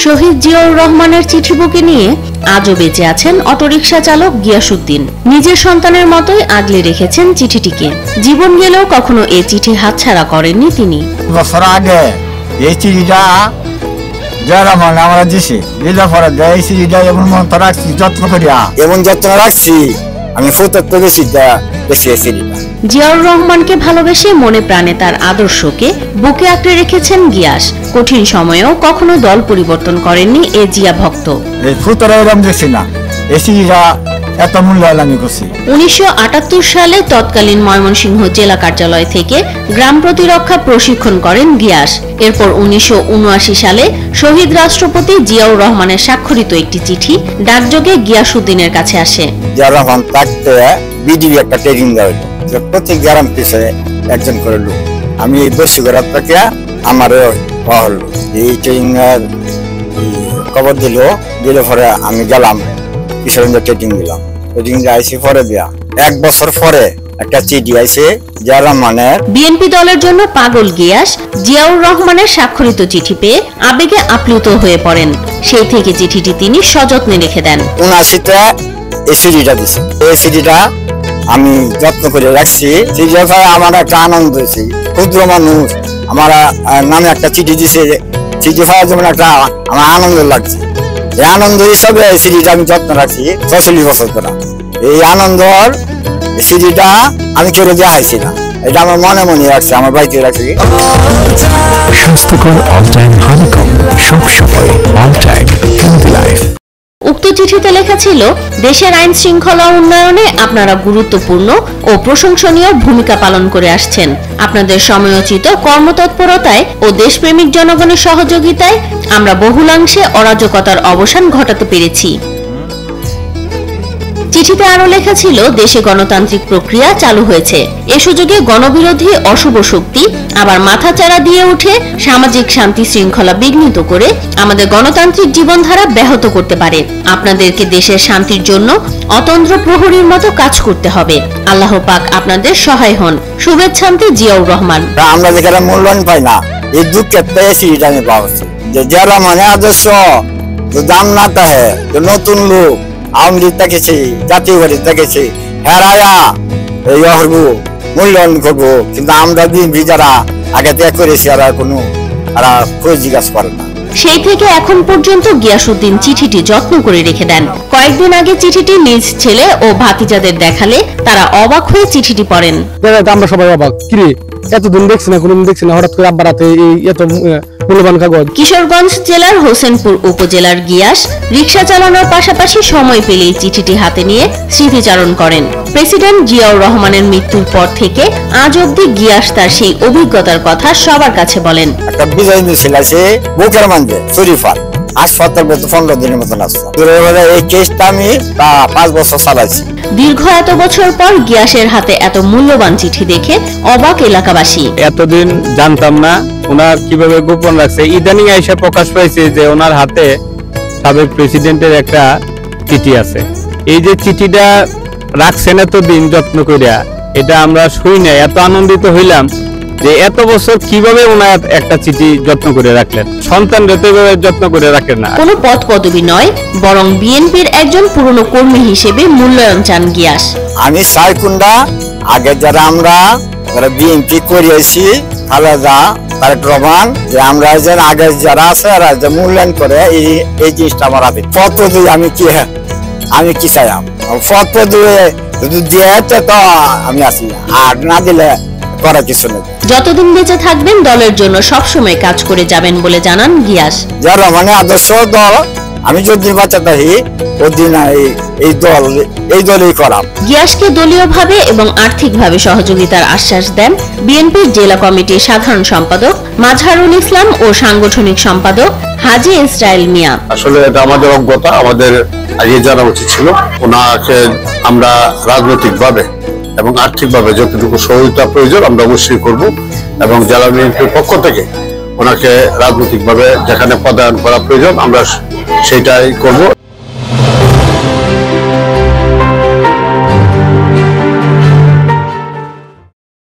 শহীদ জিয়াউর রহমানের চিঠি বুকে নিয়ে আজও বেঁচে আছেন অটোরিকশা চালক গিয়াসউদ্দিন। নিজের সন্তানের মতোই আগলে রেখেছেন চিঠিটিকে। জীবন গেলেও কখনো এই চিঠি হাতছাড়া করেননি তিনি। বছর আগে এই চিঠিটা যারা মানে আমরা দিছি দিলে পরে এই চিঠিটা এমন মতো রাখছি, যত্ন করিয়া এমন যত্ন রাখছি আমি ফুটত বেশি বেশি চিঠিটা। জিয়াউর রহমানকে ভালোবেসে মনে প্রাণে তার আদর্শকে বুকে আঁকড়ে রেখেছেন গিয়াস। কঠিন সময়েও কখনো দল পরিবর্তন করেননি এ জিয়া ভক্ত। এই ফুটরা এরকম দেখছি না, এই চিঠিটা এত মূল্যায়ন আমি করছি। 1978 সালে তৎকালীন ময়মনসিংহ জেলা কার্যালয় থেকে গ্রাম প্রতিরক্ষা প্রশিক্ষণ করেন গিয়াস। এরপর 1979 সালে শহীদ রাষ্ট্রপতি জিয়াউর রহমানের স্বাক্ষরিত একটি চিঠি ডাকযোগে গিয়াসউদ্দিনের কাছে আসে। জিয়াউর রহমান থাকতে বিডিবি একটা ট্রেনিং দেওয়া হলো, প্রত্যেক গ্রাম পিছিয়ে একজন করে লোক। আমি এই বসি করার থেকে আমারও হলো এই ট্রেনিং এর খবর দিলে পরে আমি গেলাম কিশোরগঞ্জে ট্রেনিং দিলাম। ট্রেনিং আইসি পরে দেয়া 1 বছর পরে একটা চিঠি আইছে জিয়াউর রহমানের। বিএনপি দলের জন্য পাগল গিয়াস জিয়াউর রহমানের স্বাক্ষরিত চিঠি পেয়ে আবেগে আপ্লুত হয়ে পড়েন। সেই থেকে চিঠিটি তিনি সযত্নে রেখে দেন। 79তে এই চিঠিটা দিছে, এই চিঠিটা আমি যত্ন করে রাখছি। চিঠিটা আমার একটা আনন্দ হয়েছে, ক্ষুদ্র মানুষ আমার নামে একটা চিঠি দিছে, চিঠি পাওয়ার জন্য একটা আমার আনন্দ লাগছে। এই আনন্দ হিসাবে এই চিঠিটা আমি যত্ন রাখছি 46 বছর ধরে। এই আনন্দর চিঠিটা আমি কেউ দেখাইছি না, এটা আমার মনে মনে রাখছি, আমার বাড়িতে রাখছি। স্বাস্থ্যকর অল টাইম হানিকম, সব সময় অল টাইম হেলদি লাইফ। উক্ত চিঠিতে লেখা ছিল, দেশের আইন শৃঙ্খলা উন্নয়নে আপনারা গুরুত্বপূর্ণ ও প্রশংসনীয় ভূমিকা পালন করে আসছেন। আপনাদের সময়োচিত কর্মতৎপরতায় ও দেশপ্রেমিক জনগণের সহযোগিতায় আমরা বহুলাংশে অরাজকতার অবসান ঘটাতে পেরেছি। চিঠিতে আরো লেখা ছিল, দেশে গণতান্ত্রিক প্রক্রিয়া চালু হয়েছে। এ সুযোগে গণবিরোধী অশুভ শক্তি আবার মাথাচাড়া দিয়ে উঠে সামাজিক শান্তি শৃঙ্খলা বিঘ্নিত করে আমাদের গণতান্ত্রিক জীবনধারা ব্যাহত করতে পারে। আপনাদেরকে দেশের শান্তির জন্য অতন্দ্র প্রহরীর মতো কাজ করতে হবে। আল্লাহ পাক আপনাদের সহায় হন। শুভেচ্ছান্তে জিয়াউর রহমান। আমরা যেখানে মূল্যায়ন পাই না, এই দুঃখের পেয়েছি আমি পাচ্ছি যে যারা মানে আদর্শ দাম না থাকে, নতুন লোক আওয়ামী লীগ দেখেছি, জাতীয় পার্টি দেখেছি, হেরায়া এই করবো মূল্যায়ন করবো, কিন্তু আমরা দিন যারা আগে ত্যাগ করেছি আর কোনো খোঁজ জিজ্ঞাসা করে না। সেই থেকে এখন পর্যন্ত গিয়াসউদ্দিন চিঠিটি যত্ন করে রেখে দেন। কয়েকদিন আগে চিঠিটি নিজ ছেলে ও ভাতিজাদের দেখালে তারা অবাক হয়ে চিঠিটি পড়েন। আমরা সবাই অবাক, কিরে এতদিন দেখছি না, কোনোদিন দেখছি না, হঠাৎ করে আব্বার হাতে এত মূল্যবান কাগজ। কিশোরগঞ্জ জেলার হোসেনপুর উপজেলার গিয়াস রিকশা চালানোর পাশাপাশি সময় পেলেই চিঠিটি হাতে নিয়ে স্মৃতিচারণ করেন। প্রেসিডেন্ট জিয়াউর রহমানের মৃত্যুর পর থেকে আজ অব্দি গিয়াস তার সেই অভিজ্ঞতার কথা সবার কাছে বলেন। একটা বিজয় মিছিল আছে বুকের মাঝে শরীফার, হাসপাতাল 15 দিনের মতন আসছে। এই কেসটা আমি 5 বছর চালাইছি। দীর্ঘ এত বছর পর গিয়াসের হাতে এত মূল্যবান চিঠি দেখে অবাক এলাকাবাসী। এতদিন জানতাম না ওনার কিভাবে গোপন রাখছে। ইদানিং এসে প্রকাশ পাইছে যে ওনার হাতে সাবেক প্রেসিডেন্টের একটা চিঠি আছে। এই যে চিঠিটা রাখছেন এতদিন যত্ন করিয়া, এটা আমরা শুই না, এত আনন্দিত হইলাম যে এত বছর কিভাবে ওনার একটা চিঠি যত্ন করে রাখলেন। সন্তান যত্ন করে রাখেন না, কোনো পদ পদবি নয়, বরং বিএনপির একজন পুরনো কর্মী হিসেবে মূল্যায়ন চান গিয়াস। আমি সাইকুন্ডা আগে যারা আমরা বিএনপি করিয়েছি খালেদা তারেক রহমান, যে আমরা যেন আগে যারা আছে যে মূল্যায়ন করে এই জিনিসটা আমার হাতে। পদ পদবি আমি কি চাই, পদ পদবি যদি দিয়ে তো আমি আসি, আর না দিলে করা কিছু নেই। যতদিন বেঁচে থাকবেন দলের জন্য সবসময় কাজ করে যাবেন বলে জানান গিয়াস। যারা মানে আদর্শ দল, আমি যদি বাঁচা থাকি ওদিন এই দলই করাম। গিয়াসকে দলীয়ভাবে এবং আর্থিকভাবে সহযোগিতার আশ্বাস দেন বিএনপির জেলা কমিটির সাধারণ সম্পাদক মাজহারুল ইসলাম ও সাংগঠনিক সম্পাদক হাজী ইসরাইল মিয়া। আসলে এটা আমাদের অজ্ঞতা, আমাদের আগে জানা উচিত ছিল। ওনাকে আমরা রাজনৈতিকভাবে এবং আর্থিকভাবে যতটুকু সহযোগিতা প্রয়োজন আমরা অবশ্যই করব, এবং জেলা বিএনপির পক্ষ থেকে ওনাকে রাজনৈতিকভাবে যেখানে পদায়ন করা প্রয়োজন আমরা সেটাই করব।